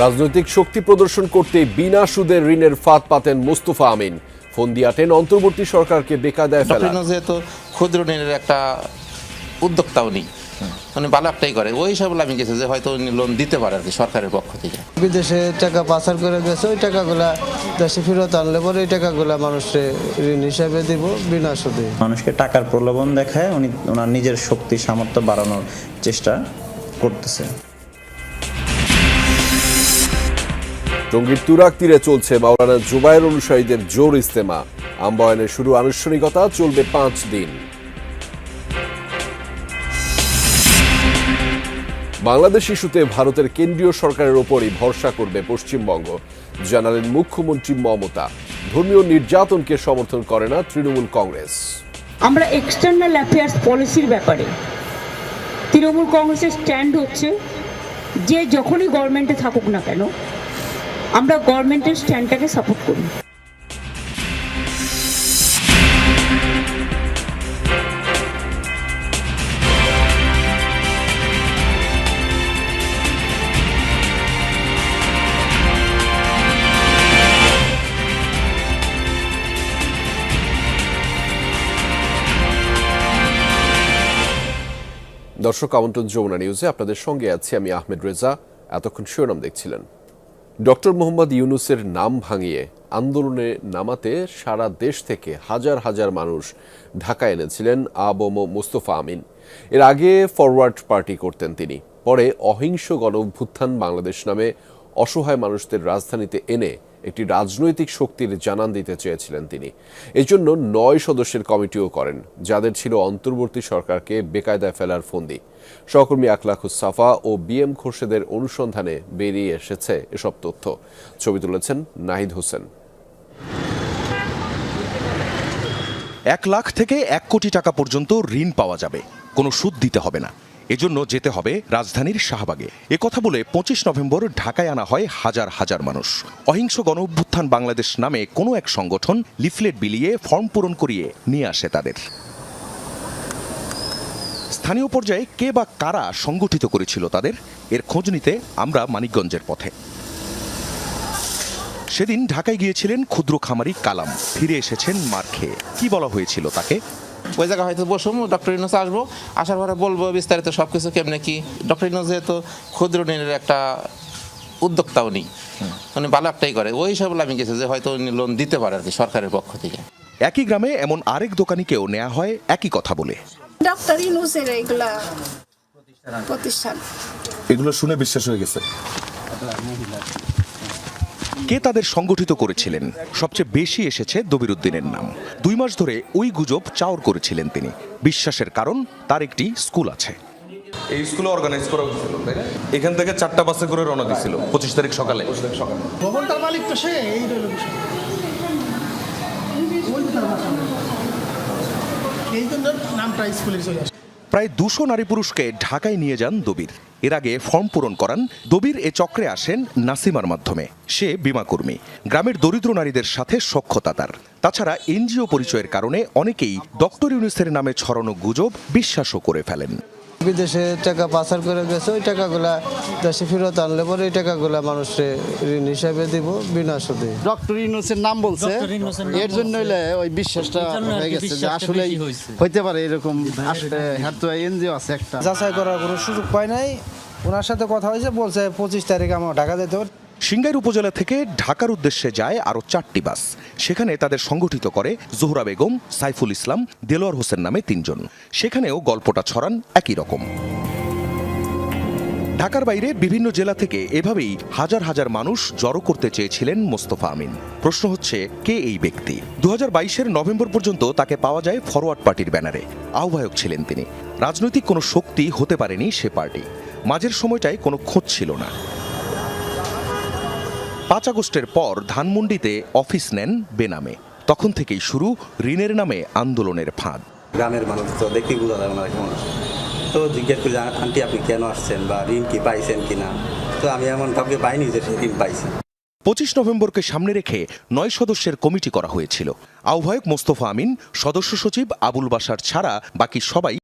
রাজনৈতিক শক্তি প্রদর্শন করতে বিনা সুদে ঋণের ফাঁদ পাতেন মোস্তফা আমিন। ফোন দিয়াটেন অন্তর্বর্তী সরকারকে বেকায়দায় ফেলা। যেহেতু ক্ষুদ্র ঋণের একটা উদ্যোক্তাও নেই, মানে ভালো একটাই করে ওই হিসাবে আমি গেছি যে হয়তো লোন দিতে পারে আর কি সরকারের পক্ষ থেকে। বিদেশে টাকা পাচার করে গেছে, ওই টাকাগুলা দেশে ফেরত আনলে পরে ওই টাকাগুলা মানুষকে ঋণ হিসাবে দিব বিনা সুদে। মানুষকে টাকার প্রলোভন দেখায় উনি ওনার নিজের শক্তি সামর্থ্য বাড়ানোর চেষ্টা করতেছে। টঙ্গীর তুরাগ তীরে চলছে মাওলানা জুবায়ের অনুসারীদের জোর ইস্তেমা। আম্বায়নের শুরু আনুষ্ঠানিকতা, চলবে 5 দিন। বাংলাদেশ ইস্যুতে ভারতের কেন্দ্রীয় সরকারের ওপরই ভরসা করবে পশ্চিমবঙ্গ, জানালেন মুখ্যমন্ত্রী মমতা। ধর্মীয় নির্যাতনকে সমর্থন করে না তৃণমূল কংগ্রেস। আমরা এক্সটার্নাল অ্যাফেয়ার্স পলিসির ব্যাপারে তৃণমূল কংগ্রেসের স্ট্যান্ড হচ্ছে যে যখনই গভর্নমেন্টে থাকুক না কেন আমরা গভর্নমেন্টের স্ট্যান্ডটাকে সাপোর্ট করি। দর্শক, আমন্ত্রণ যমুনা নিউজে আপনাদের সঙ্গে আছি আমি আহমেদ রেজা। এতক্ষণ শিরোনাম দেখছিলেন। ডক্টর মোহাম্মদ ইউনূসের নাম ভাঙিয়ে আন্দোলনে নামাতে সারা দেশ থেকে হাজার হাজার মানুষ ঢাকা এনেছিলেন আবম মোস্তফা আমিন। এর আগে ফরওয়ার্ড পার্টি করতেন তিনি। পরে অহিংস গণঅভ্যুত্থান বাংলাদেশ নামে অসহায় মানুষদের রাজধানীতে এনে একটি রাজনৈতিক শক্তির জানান দিতে চেয়েছিলেন তিনি। এই জন্য 9 সদস্যের কমিটিও করেন, যাদের ছিল অন্তর্বর্তী সরকারকে বেকায়দায় ফেলার ফন্দি। সহকর্মী আকলাখুস সাফা ও বিএম খোরশেদের অনুসন্ধানে বেরিয়ে এসেছে এসব তথ্য। ছবি তুলেছেন নাহিদ হোসেন। 1 লাখ থেকে 1 কোটি টাকা পর্যন্ত ঋণ পাওয়া যাবে, কোনো সুদ দিতে হবে না। এজন্য যেতে হবে রাজধানীর শাহবাগে। কথা বলে 25 নভেম্বর ঢাকায় আনা হয় হাজার হাজার মানুষ। অহিংস গণঅভ্যুত্থান বাংলাদেশ নামে কোনো এক সংগঠন লিফলেট বিলিয়ে ফর্ম পূরণ করিয়ে নিয়ে আসে তাদের। স্থানীয় পর্যায়ে কে বা কারা সংগঠিত করেছিল তাদের, এর খোঁজ নিতে আমরা মানিকগঞ্জের পথে। সেদিন ঢাকায় গিয়েছিলেন ক্ষুদ্র খামারি কালাম, ফিরে এসেছেন মার খেয়ে। কি বলা হয়েছিল তাকে? ওই জায়গায় হয়তো বসবো, ডক্টর ইউনূস আসবো, আসার পরে বলবো বিস্তারিত সবকিছু কেমনে কি। ডক্টর ইউনূস যেহেতু ক্ষুদ্র ঋণের একটা উদ্যোক্তাও নেই, মানে ভালো একটাই করে ওই হিসাবে আমি গেছি যে হয়তো লোন দিতে পারে আর কি সরকারের পক্ষ থেকে। একই গ্রামে এমন আরেক দোকানিকেও নেওয়া হয় একই কথা বলে। ডক্টর ইউনূসের এইগুলা প্রতিষ্ঠান, এগুলো শুনে বিশ্বাস হয়ে গেছে। কে তাদের সংগঠিত করেছিলেন? সবচেয়ে বেশি এসেছে দবির উদ্দিনের নাম। 2 মাস ধরে ওই গুজব চাউর করেছিলেন তিনি। বিশ্বাসের কারণ, তার একটি স্কুল আছে। এই স্কুলে অর্গানাইজ করা হয়েছিল, তাই না? এখান থেকে 4টা বাসে করে রওনা দিয়েছিল 25 তারিখ সকালে। ভবনটার মালিক তো সে, এই রইল বিষয়। এই জন্য নামটা স্কুলে চলে আসে। প্রায় 200 নারী পুরুষকে ঢাকায় নিয়ে যান দবির। এর আগে ফর্ম পূরণ করান। দবির এ চক্রে আসেন নাসিমার মাধ্যমে। সে বীমাকর্মী, গ্রামের দরিদ্র নারীদের সাথে সখ্যতা তার। তাছাড়া এনজিও পরিচয়ের কারণে অনেকেই ডক্টর ইউনূসের নামে ছড়ানো গুজব বিশ্বাসও করে ফেলেন। বিদেশে টাকা পাচার করে গেছে, ওই টাকাগুলা দেশে ফেরত আনলে পরে ওই টাকাগুলা মানুষকে ঋণ হিসাবে দিব বিনা সুদে। ডক্টর ইউনূসের নাম বলছে, এর জন্য ওই বিশ্বাসটা হয়ে গেছে যে আসলে হইতে পারে এরকম। এনজিও আছে একটা, যাচাই করার কোনো সুযোগ পাই নাই। ওনার সাথে কথা হয়েছে, বলছে 25 তারিখে আমার ঢাকা যেতে হবে। সিংগাইর উপজেলা থেকে ঢাকার উদ্দেশ্যে যায় আরও 4টি বাস। সেখানে তাদের সংগঠিত করে জোহরা বেগম, সাইফুল ইসলাম, দেলোয়ার হোসেন নামে 3 জন। সেখানেও গল্পটা ছড়ান একই রকম। ঢাকার বাইরে বিভিন্ন জেলা থেকে এভাবেই হাজার হাজার মানুষ জড়ো করতে চেয়েছিলেন মোস্তফা আমিন। প্রশ্ন হচ্ছে, কে এই ব্যক্তি? 2022-এর নভেম্বর পর্যন্ত তাকে পাওয়া যায় ফরওয়ার্ড পার্টির ব্যানারে। আহ্বায়ক ছিলেন তিনি। রাজনৈতিক কোনো শক্তি হতে পারেনি সে পার্টি। মাঝের সময়টায় কোনো খোঁজ ছিল না। 5 আগস্টের পর ধানমন্ডিতে অফিস নেন বেনামে। তখন থেকেই শুরু ঋণের নামে আন্দোলনের ফাঁদ। গ্রামের মানুষ তো দেখি বোঝা যায় ওনারা কেমন আসে। তো জিজ্ঞেস করি, আন্টি আপনি কেন আসছেন বা ঋণ কি পাইছেন কিনা? তো আমি এমন কাউকে পাইনি যে সে ঋণ পাইছে। 25 নভেম্বরকে সামনে রেখে 9 সদস্যের কমিটি করা হয়েছিল। আহ্বায়ক মোস্তফা আমিন, সদস্য সচিব আবুল বাশার ছাড়া বাকি সবাই